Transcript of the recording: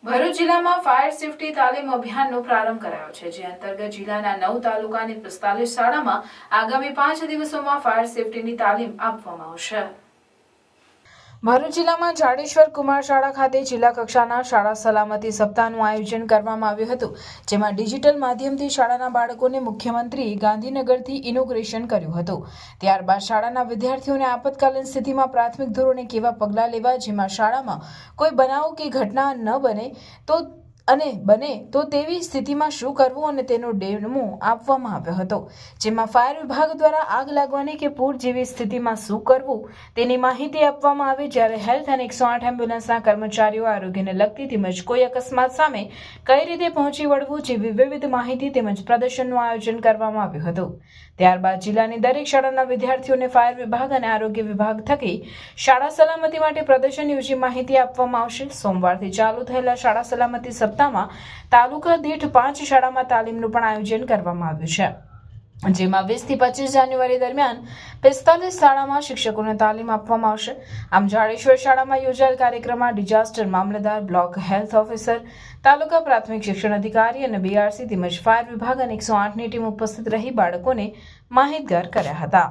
ભરૂચ જિલ્લામાં fire safety તાલીમ અભિયાનનો પ્રારંભ કરાયો છે, જે અંતર્ગત જિલ્લાના 9 તાલુકાની 45 શાળામાં આગામી 5 દિવસોમાં ફાયર સેફટીની તાલીમ આપવામાં આવશે। ભરૂચ જિલ્લામાં જાડેશ્વર કુમાર શાળા ખાતે જિલ્લા કક્ષાના શાળા સલામતી સપ્તાહનું આયોજન કરવામાં આવ્યું હતું, જેમાં ડિજિટલ માધ્યમથી શાળાના બાળકોને મુખ્યમંત્રીએ ગાંધીનગરથી ઇનોગ્રેશન કર્યું હતું। ત્યારબાદ શાળાના વિદ્યાર્થીઓને આપતકાલીન સ્થિતિમાં પ્રાથમિક ધોરણે કેવા પગલાં લેવા, જેમાં શાળામાં કોઈ બનાવ કે ઘટના ન બને તો તેવી સ્થિતિમાં શું કરવું અને તેનો ડેમો આપવામાં આવ્યો હતો, જેમાં ફાયર વિભાગ દ્વારા આગ લાગવાની કે પૂર જેવી સ્થિતિમાં શું કરવું તેની માહિતી આપવામાં આવે, જ્યારે હેલ્થ અને 108 એમ્બ્યુલન્સના કર્મચારીઓ આરોગ્યને લગતી તેમજ કોઈ અકસ્માત સામે કઈ રીતે પહોંચી વળવું જેવી વિવિધ માહિતી તેમજ પ્રદર્શનનું આયોજન કરવામાં આવ્યું હતું। ત્યારબાદ જિલ્લાની દરેક શાળાના વિદ્યાર્થીઓને ફાયર વિભાગ અને આરોગ્ય વિભાગ થકી શાળા સલામતી માટે પ્રદર્શન યોજી માહિતી આપવામાં આવશે। સોમવારથી ચાલુ થયેલા શાળા સલામતી સપ્તાહમાં તાલુકા દીઠ 5 શાળામાં તાલીમનું પણ આયોજન કરવામાં આવ્યું છે, જેમાં 20 થી 25 જાન્યુઆરી દરમિયાન 45 શાળામાં શિક્ષકોને તાલીમ આપવામાં આવશે। આમ જાડેશ્વર શાળામાં યોજાયેલ કાર્યક્રમમાં ડિઝાસ્ટર મામલતદાર, બ્લોક હેલ્થ ઓફિસર, તાલુકા પ્રાથમિક શિક્ષણ અધિકારી અને બીઆરસી તેમજ ફાયર વિભાગ અને 108ની ટીમ ઉપસ્થિત રહી બાળકોને માહિતગાર કર્યા હતા।